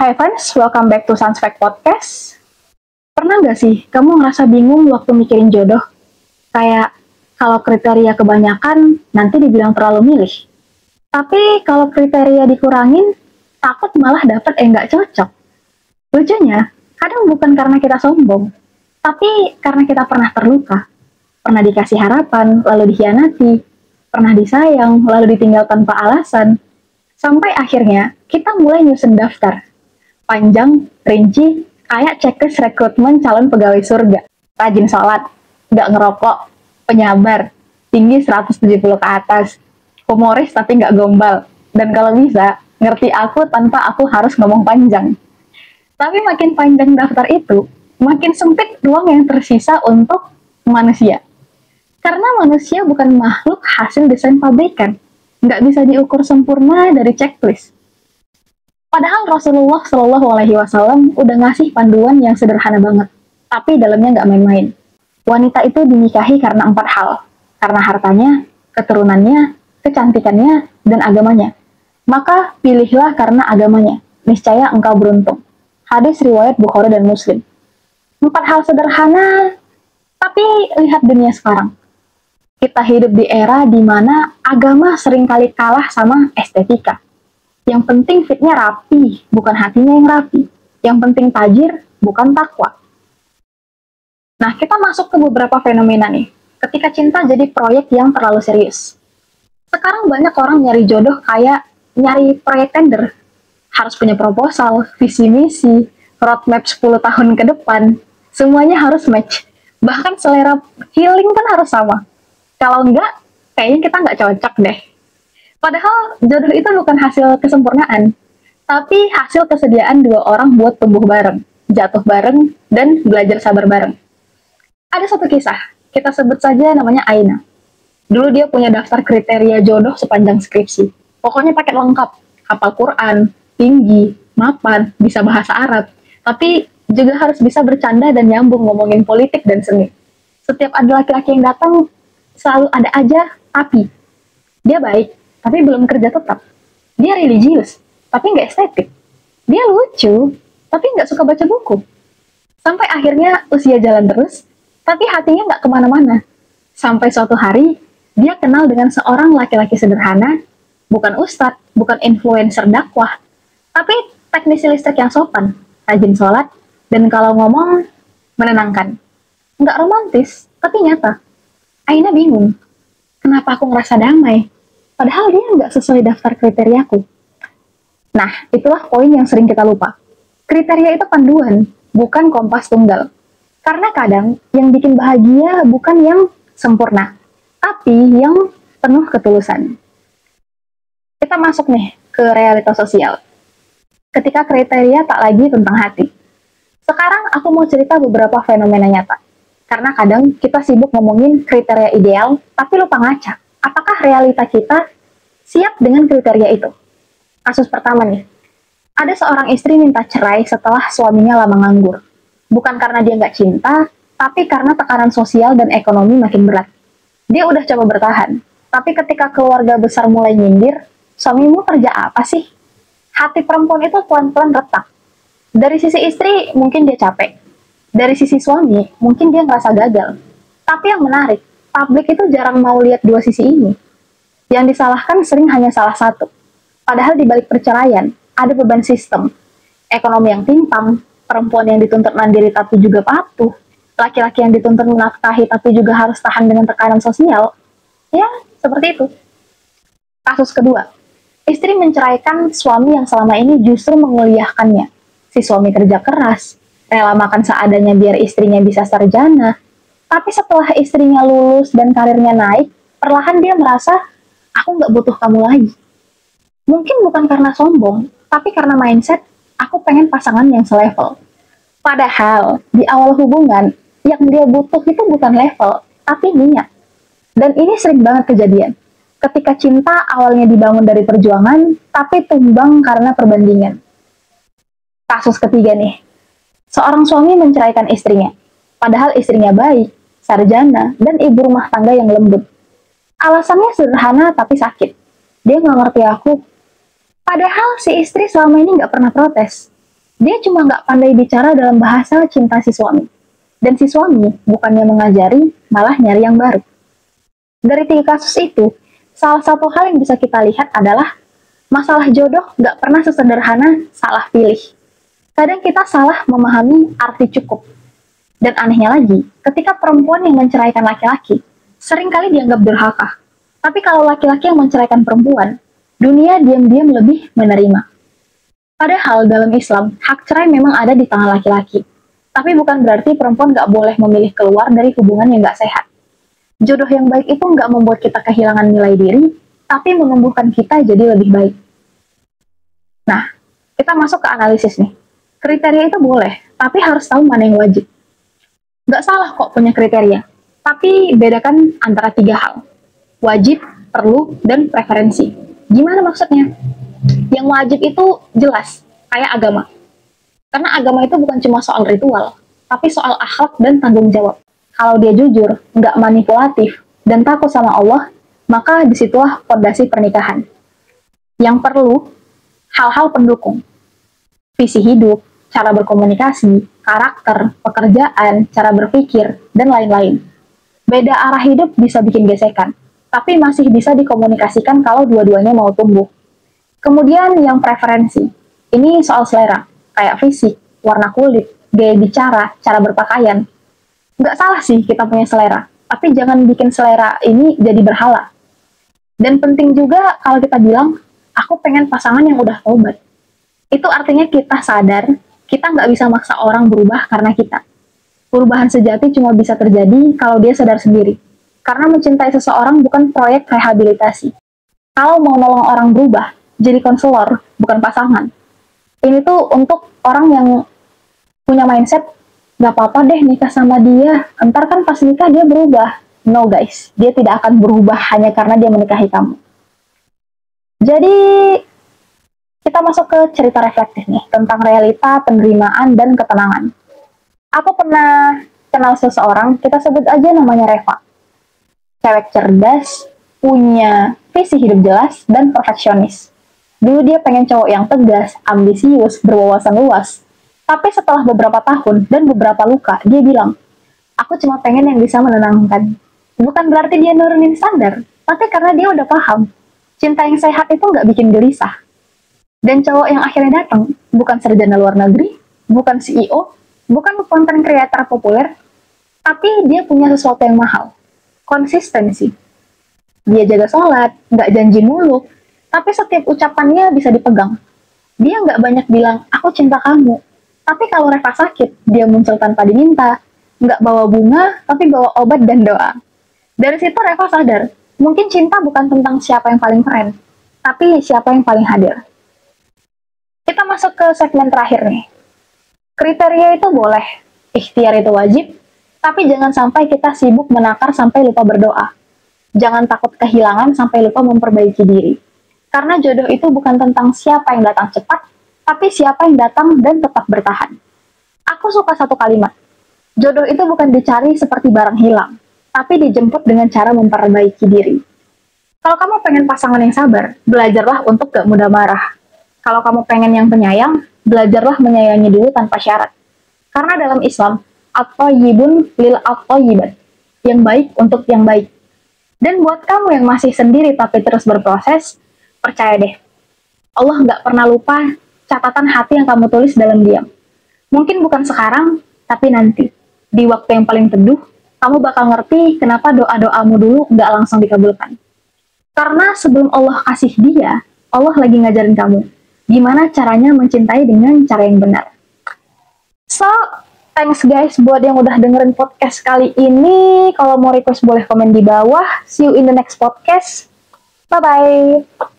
Hai friends, welcome back to Sans Fact Podcast. Pernah nggak sih kamu ngerasa bingung waktu mikirin jodoh? Kayak kalau kriteria kebanyakan, nanti dibilang terlalu milih. Tapi kalau kriteria dikurangin, takut malah dapet yang nggak cocok. Lucunya, kadang bukan karena kita sombong, tapi karena kita pernah terluka. Pernah dikasih harapan, lalu dikhianati. Pernah disayang, lalu ditinggal tanpa alasan. Sampai akhirnya, kita mulai nyusun daftar panjang, rinci, kayak checklist rekrutmen calon pegawai surga. Rajin sholat, nggak ngerokok, penyabar, tinggi 170 ke atas, humoris tapi nggak gombal, dan kalau bisa, ngerti aku tanpa aku harus ngomong panjang. Tapi makin panjang daftar itu, makin sempit ruang yang tersisa untuk manusia. Karena manusia bukan makhluk hasil desain pabrikan, nggak bisa diukur sempurna dari checklist. Padahal Rasulullah Shallallahu Alaihi Wasallam udah ngasih panduan yang sederhana banget, tapi dalamnya nggak main-main. Wanita itu dinikahi karena 4 hal, karena hartanya, keturunannya, kecantikannya, dan agamanya. Maka pilihlah karena agamanya, niscaya engkau beruntung. Hadis riwayat Bukhari dan Muslim. 4 hal sederhana, tapi lihat dunia sekarang. Kita hidup di era di mana agama seringkali kalah sama estetika. Yang penting fitnya rapi, bukan hatinya yang rapi. Yang penting tajir, bukan takwa. Nah, kita masuk ke beberapa fenomena nih. Ketika cinta jadi proyek yang terlalu serius. Sekarang banyak orang nyari jodoh kayak nyari proyek tender. Harus punya proposal, visi misi, roadmap 10 tahun ke depan. Semuanya harus match. Bahkan selera healing kan harus sama. Kalau enggak, kayaknya kita nggak cocok deh. Padahal jodoh itu bukan hasil kesempurnaan, tapi hasil kesediaan 2 orang buat tumbuh bareng, jatuh bareng, dan belajar sabar bareng. Ada satu kisah, kita sebut saja namanya Aina. Dulu dia punya daftar kriteria jodoh sepanjang skripsi. Pokoknya paket lengkap, hafal Quran, tinggi, mapan, bisa bahasa Arab, tapi juga harus bisa bercanda dan nyambung ngomongin politik dan seni. Setiap ada laki-laki yang datang, selalu ada aja tapi. Dia baik, tapi belum kerja tetap. Dia religius, tapi nggak estetik. Dia lucu, tapi nggak suka baca buku. Sampai akhirnya usia jalan terus, tapi hatinya nggak kemana-mana. Sampai suatu hari, dia kenal dengan seorang laki-laki sederhana, bukan ustadz, bukan influencer dakwah, tapi teknisi listrik yang sopan, rajin sholat, dan kalau ngomong, menenangkan. Nggak romantis, tapi nyata. Aina bingung, kenapa aku ngerasa damai? Padahal dia nggak sesuai daftar kriteriaku. Nah, itulah poin yang sering kita lupa. Kriteria itu panduan, bukan kompas tunggal. Karena kadang yang bikin bahagia bukan yang sempurna, tapi yang penuh ketulusan. Kita masuk nih ke realitas sosial. Ketika kriteria tak lagi tentang hati. Sekarang aku mau cerita beberapa fenomena nyata. Karena kadang kita sibuk ngomongin kriteria ideal, tapi lupa ngaca. Apakah realita kita siap dengan kriteria itu? Kasus pertama nih, ada seorang istri minta cerai setelah suaminya lama nganggur. Bukan karena dia nggak cinta, tapi karena tekanan sosial dan ekonomi makin berat. Dia udah coba bertahan, tapi ketika keluarga besar mulai nyindir, suamimu kerja apa sih? Hati perempuan itu pelan-pelan retak. Dari sisi istri, mungkin dia capek. Dari sisi suami, mungkin dia ngerasa gagal. Tapi yang menarik, publik itu jarang mau lihat 2 sisi ini. Yang disalahkan sering hanya salah satu. Padahal di balik perceraian, ada beban sistem. Ekonomi yang timpang, perempuan yang dituntut mandiri tapi juga patuh, laki-laki yang dituntut menafkahi tapi juga harus tahan dengan tekanan sosial. Ya, seperti itu. Kasus kedua, istri menceraikan suami yang selama ini justru menguliahkannya. Si suami kerja keras, rela makan seadanya biar istrinya bisa sarjana, tapi setelah istrinya lulus dan karirnya naik, perlahan dia merasa, aku nggak butuh kamu lagi. Mungkin bukan karena sombong, tapi karena mindset, aku pengen pasangan yang selevel. Padahal, di awal hubungan, yang dia butuh itu bukan level, tapi niat. Dan ini sering banget kejadian. Ketika cinta awalnya dibangun dari perjuangan, tapi tumbang karena perbandingan. Kasus ketiga nih, seorang suami menceraikan istrinya. Padahal istrinya baik, sarjana, dan ibu rumah tangga yang lembut. Alasannya sederhana tapi sakit. Dia nggak ngerti aku. Padahal si istri selama ini nggak pernah protes. Dia cuma nggak pandai bicara dalam bahasa cinta si suami. Dan si suami bukannya mengajari, malah nyari yang baru. Dari 3 kasus itu, salah satu hal yang bisa kita lihat adalah masalah jodoh nggak pernah sesederhana salah pilih. Kadang kita salah memahami arti cukup. Dan anehnya lagi, ketika perempuan yang menceraikan laki-laki, seringkali dianggap durhaka. Tapi kalau laki-laki yang menceraikan perempuan, dunia diam-diam lebih menerima. Padahal dalam Islam, hak cerai memang ada di tangan laki-laki. Tapi bukan berarti perempuan nggak boleh memilih keluar dari hubungan yang nggak sehat. Jodoh yang baik itu nggak membuat kita kehilangan nilai diri, tapi menumbuhkan kita jadi lebih baik. Nah, kita masuk ke analisis nih. Kriteria itu boleh, tapi harus tahu mana yang wajib. Nggak salah kok punya kriteria, tapi bedakan antara 3 hal. Wajib, perlu, dan preferensi. Gimana maksudnya? Yang wajib itu jelas, kayak agama. Karena agama itu bukan cuma soal ritual, tapi soal akhlak dan tanggung jawab. Kalau dia jujur, nggak manipulatif, dan takut sama Allah, maka disitulah fondasi pernikahan. Yang perlu, hal-hal pendukung. Visi hidup, cara berkomunikasi, karakter, pekerjaan, cara berpikir, dan lain-lain. Beda arah hidup bisa bikin gesekan, tapi masih bisa dikomunikasikan kalau dua-duanya mau tumbuh. Kemudian yang preferensi, ini soal selera, kayak fisik, warna kulit, gaya bicara, cara berpakaian. Nggak salah sih kita punya selera, tapi jangan bikin selera ini jadi berhala. Dan penting juga kalau kita bilang, aku pengen pasangan yang udah taubat. Itu artinya kita sadar, kita nggak bisa maksa orang berubah karena kita. Perubahan sejati cuma bisa terjadi kalau dia sadar sendiri. Karena mencintai seseorang bukan proyek rehabilitasi. Kalau mau nolong orang berubah, jadi konselor, bukan pasangan. Ini tuh untuk orang yang punya mindset, gak apa-apa deh nikah sama dia, entar kan pas nikah dia berubah. No guys, dia tidak akan berubah hanya karena dia menikahi kamu. Jadi, kita masuk ke cerita reflektif nih, tentang realita, penerimaan, dan ketenangan. Aku pernah kenal seseorang, kita sebut aja namanya Reva. Cewek cerdas, punya visi hidup jelas, dan perfeksionis. Dulu dia pengen cowok yang tegas, ambisius, berwawasan luas. Tapi setelah beberapa tahun dan beberapa luka, dia bilang, aku cuma pengen yang bisa menenangkan. Bukan berarti dia nurunin standar, tapi karena dia udah paham. Cinta yang sehat itu nggak bikin gelisah. Dan cowok yang akhirnya datang, bukan sarjana luar negeri, bukan CEO, bukan konten kreator populer, tapi dia punya sesuatu yang mahal. Konsistensi. Dia jaga sholat, nggak janji mulu, tapi setiap ucapannya bisa dipegang. Dia nggak banyak bilang, aku cinta kamu. Tapi kalau Reva sakit, dia muncul tanpa diminta. Nggak bawa bunga, tapi bawa obat dan doa. Dari situ Reva sadar, mungkin cinta bukan tentang siapa yang paling keren, tapi siapa yang paling hadir. Kita masuk ke segmen terakhir nih. Kriteria itu boleh, ikhtiar itu wajib, tapi jangan sampai kita sibuk menakar sampai lupa berdoa. Jangan takut kehilangan sampai lupa memperbaiki diri. Karena jodoh itu bukan tentang siapa yang datang cepat, tapi siapa yang datang dan tetap bertahan. Aku suka satu kalimat. Jodoh itu bukan dicari seperti barang hilang, tapi dijemput dengan cara memperbaiki diri. Kalau kamu pengen pasangan yang sabar, belajarlah untuk gak mudah marah. Kalau kamu pengen yang penyayang, belajarlah menyayangi dulu tanpa syarat. Karena dalam Islam, at-thayyibun lil at-thayyibat, yang baik untuk yang baik. Dan buat kamu yang masih sendiri tapi terus berproses, percaya deh, Allah nggak pernah lupa catatan hati yang kamu tulis dalam diam. Mungkin bukan sekarang, tapi nanti. Di waktu yang paling teduh, kamu bakal ngerti kenapa doa-doamu dulu nggak langsung dikabulkan. Karena sebelum Allah kasih dia, Allah lagi ngajarin kamu gimana caranya mencintai dengan cara yang benar. So, thanks guys buat yang udah dengerin podcast kali ini. Kalau mau request boleh komen di bawah. See you in the next podcast. Bye-bye.